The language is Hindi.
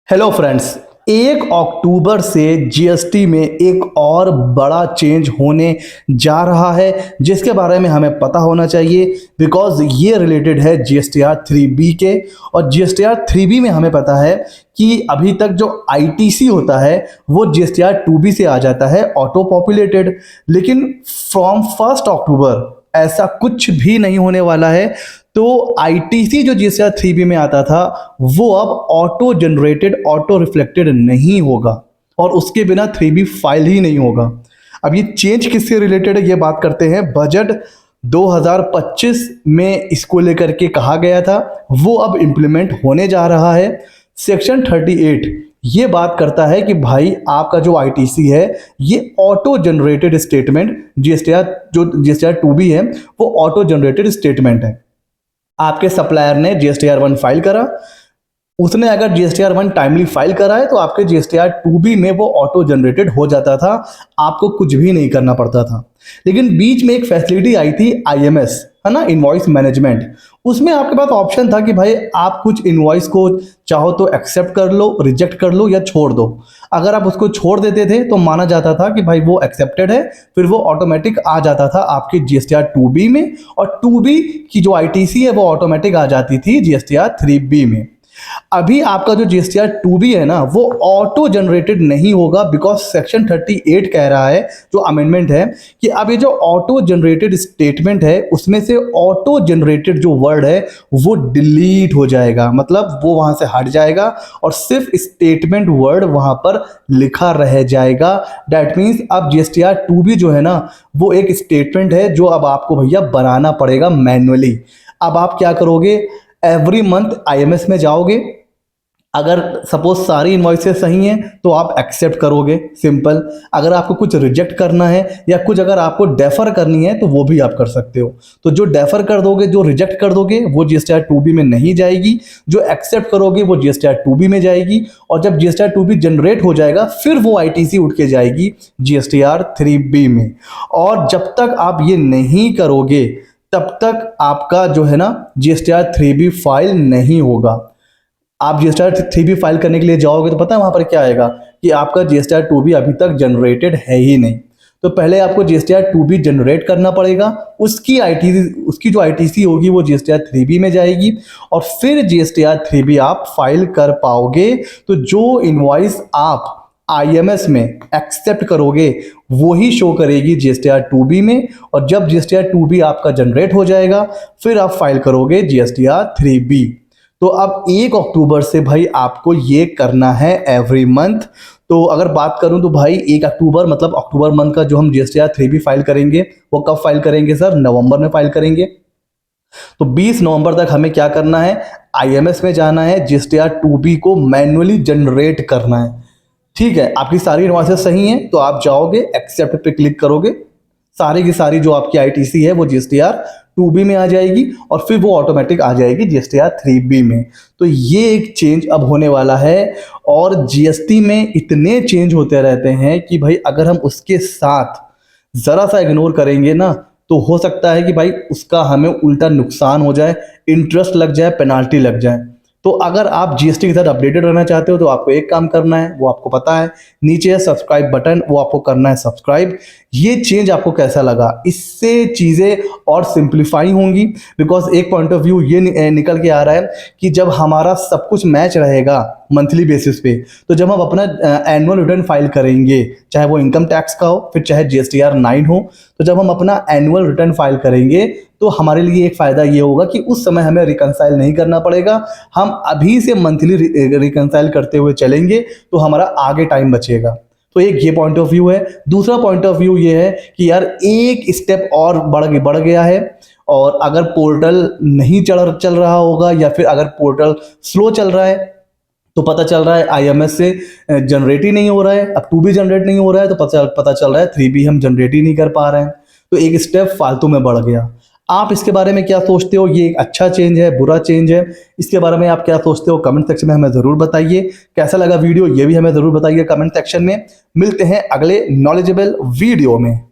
हेलो फ्रेंड्स, 1 अक्टूबर से जीएसटी में एक और बड़ा चेंज होने जा रहा है जिसके बारे में हमें पता होना चाहिए बिकॉज ये रिलेटेड है जीएसटीआर 3B के। और जीएसटीआर 3B में हमें पता है कि अभी तक जो आईटीसी होता है वो जीएसटीआर 2B से आ जाता है ऑटो पॉपुलेटेड, लेकिन फ्रॉम 1 अक्टूबर ऐसा कुछ भी नहीं होने वाला है। तो आईटीसी जो जीएसटीआर 3B में आता था वो अब ऑटो जनरेटेड ऑटो रिफ्लेक्टेड नहीं होगा और उसके बिना 3B फाइल ही नहीं होगा। अब ये चेंज किससे रिलेटेड है ये बात करते हैं। बजट 2025 में इसको लेकर के कहा गया था, वो अब इम्प्लीमेंट होने जा रहा है। सेक्शन 38 ये बात करता है कि भाई आपका जो आईटीसी है ये auto generated statement, GSTR 2B है वो ऑटो जनरेटेड स्टेटमेंट है। आपके सप्लायर ने जीएसटीआर 1 फाइल करा, उसने अगर जीएसटीआर 1 टाइमली फाइल करा है तो आपके जीएसटीआर 2B में वो ऑटो जनरेटेड हो जाता था, आपको कुछ भी नहीं करना पड़ता था। लेकिन बीच में एक फैसिलिटी आई थी आईएमएस, है ना, इनवॉइस मैनेजमेंट। उसमें आपके पास ऑप्शन था कि भाई आप कुछ इनवॉइस को चाहो तो एक्सेप्ट कर लो, रिजेक्ट कर लो या छोड़ दो। अगर आप उसको छोड़ देते थे तो माना जाता था कि भाई वो एक्सेप्टेड है, फिर वो ऑटोमेटिक आ जाता था आपके जीएसटीआर 2B में, और 2B की जो आईटीसी है वो ऑटोमेटिक आ जाती थी जीएसटीआर 3B में। अभी आपका जो जीएसटीआर 2B है ना वो ऑटो जनरेटेड नहीं होगा बिकॉज सेक्शन 38 कह रहा है, जो अमेंडमेंट है, कि अब ये जो ऑटो जनरेटेड स्टेटमेंट है उसमें से ऑटो जनरेटेड जो वर्ड है वो डिलीट हो जाएगा, मतलब वो वहां से हट जाएगा और सिर्फ स्टेटमेंट वर्ड वहां पर लिखा रह जाएगा। दैट मीन्स अब जीएसटीआर 2B जो है ना वो एक स्टेटमेंट है जो अब आपको भैया बनाना पड़ेगा मैन्युअली। अब आप क्या करोगे, एवरी मंथ आईएमएस में जाओगे, अगर सपोज सारी इनवॉइसेस सही हैं तो आप एक्सेप्ट करोगे, सिंपल। अगर आपको कुछ रिजेक्ट करना है या कुछ अगर आपको डेफर करनी है तो वो भी आप कर सकते हो। तो जो डेफर कर दोगे, जो रिजेक्ट कर दोगे वो जीएसटीआर 2B में नहीं जाएगी, जो एक्सेप्ट करोगे वो जीएसटीआर 2B में जाएगी। और जब जीएसटीआर 2B जनरेट हो जाएगा फिर वो आईटीसी उठ के जाएगी जीएसटीआर 3B में। और जब तक आप ये नहीं करोगे तब तक आपका जो है ना जीएसटीआर 3B फाइल नहीं होगा। आप जीएसटीआर 3B फाइल करने के लिए जाओगे तो पता है वहां पर क्या आएगा कि आपका जीएसटीआर 2B अभी तक जनरेटेड है ही नहीं। तो पहले आपको जीएसटीआर 2B जनरेट करना पड़ेगा, उसकी जो आईटीसी होगी वो जीएसटीआर 3B में जाएगी और फिर जीएसटीआर 3B आप फाइल कर पाओगे। तो जो इनवॉइस आप आईएमएस में एक्सेप्ट करोगे वही शो करेगी जीएसटीआर 2B में, और जब जीएसटीआर 2B आपका जनरेट हो जाएगा फिर आप फाइल करोगे जीएसटीआर 3B। तो अब 1 अक्टूबर से भाई आपको ये करना है एवरी मंथ। तो अगर बात करूं तो भाई 1 अक्टूबर मतलब अक्टूबर मंथ का जो हम जीएसटीआर 3B फाइल करेंगे वो कब फाइल करेंगे सर? नवंबर में फाइल करेंगे। तो 20 नवंबर तक हमें क्या करना है, आईएमएस में जाना है, जीएसटीआर 2B को मैन्युअली जनरेट करना है। ठीक है, आपकी सारी इनवॉइसेस सही हैं तो आप जाओगे, एक्सेप्ट पे क्लिक करोगे, सारी की सारी जो आपकी आईटीसी है वो जीएसटीआर 2B में आ जाएगी और फिर वो ऑटोमेटिक आ जाएगी जीएसटीआर 3B में। तो ये एक चेंज अब होने वाला है। और जीएसटी में इतने चेंज होते रहते हैं कि भाई अगर हम उसके साथ ज़रा सा इग्नोर करेंगे ना तो हो सकता है कि भाई उसका हमें उल्टा नुकसान हो जाए, इंटरेस्ट लग जाए, पेनाल्टी लग जाए। तो अगर आप जीएसटी के साथ अपडेटेड रहना चाहते हो तो आपको एक काम करना है, वो आपको पता है, नीचे है सब्सक्राइब बटन, वो आपको करना है सब्सक्राइब। ये चेंज आपको कैसा लगा? इससे चीज़ें और सिंप्लीफाई होंगी बिकॉज एक पॉइंट ऑफ व्यू ये निकल के आ रहा है कि जब हमारा सब कुछ मैच रहेगा मंथली बेसिस पे, तो जब हम अपना एनुअल रिटर्न फाइल करेंगे, चाहे वो इनकम टैक्स का हो फिर चाहे जीएसटीआर 9 हो, तो जब हम अपना एनुअल रिटर्न फाइल करेंगे तो हमारे लिए एक फ़ायदा ये होगा कि उस समय हमें रिकंसाइल नहीं करना पड़ेगा। हम अभी से मंथली रिकंसाइल करते हुए चलेंगे तो हमारा आगे टाइम बचेगा। तो एक ये पॉइंट ऑफ व्यू है। दूसरा पॉइंट ऑफ व्यू ये है कि यार एक स्टेप और बढ़ गया है, और अगर पोर्टल नहीं चल रहा होगा या फिर अगर पोर्टल स्लो चल रहा है तो पता चल रहा है आईएमएस से जनरेट ही नहीं हो रहा है, अब 2B जनरेट नहीं हो रहा है तो पता चल रहा है 3B हम जनरेट ही नहीं कर पा रहे हैं। तो एक स्टेप फालतू में बढ़ गया। आप इसके बारे में क्या सोचते हो? ये एक अच्छा चेंज है, बुरा चेंज है? इसके बारे में आप क्या सोचते हो कमेंट सेक्शन में हमें ज़रूर बताइए। कैसा लगा वीडियो ये भी हमें ज़रूर बताइए कमेंट सेक्शन में। मिलते हैं अगले नॉलेजेबल वीडियो में।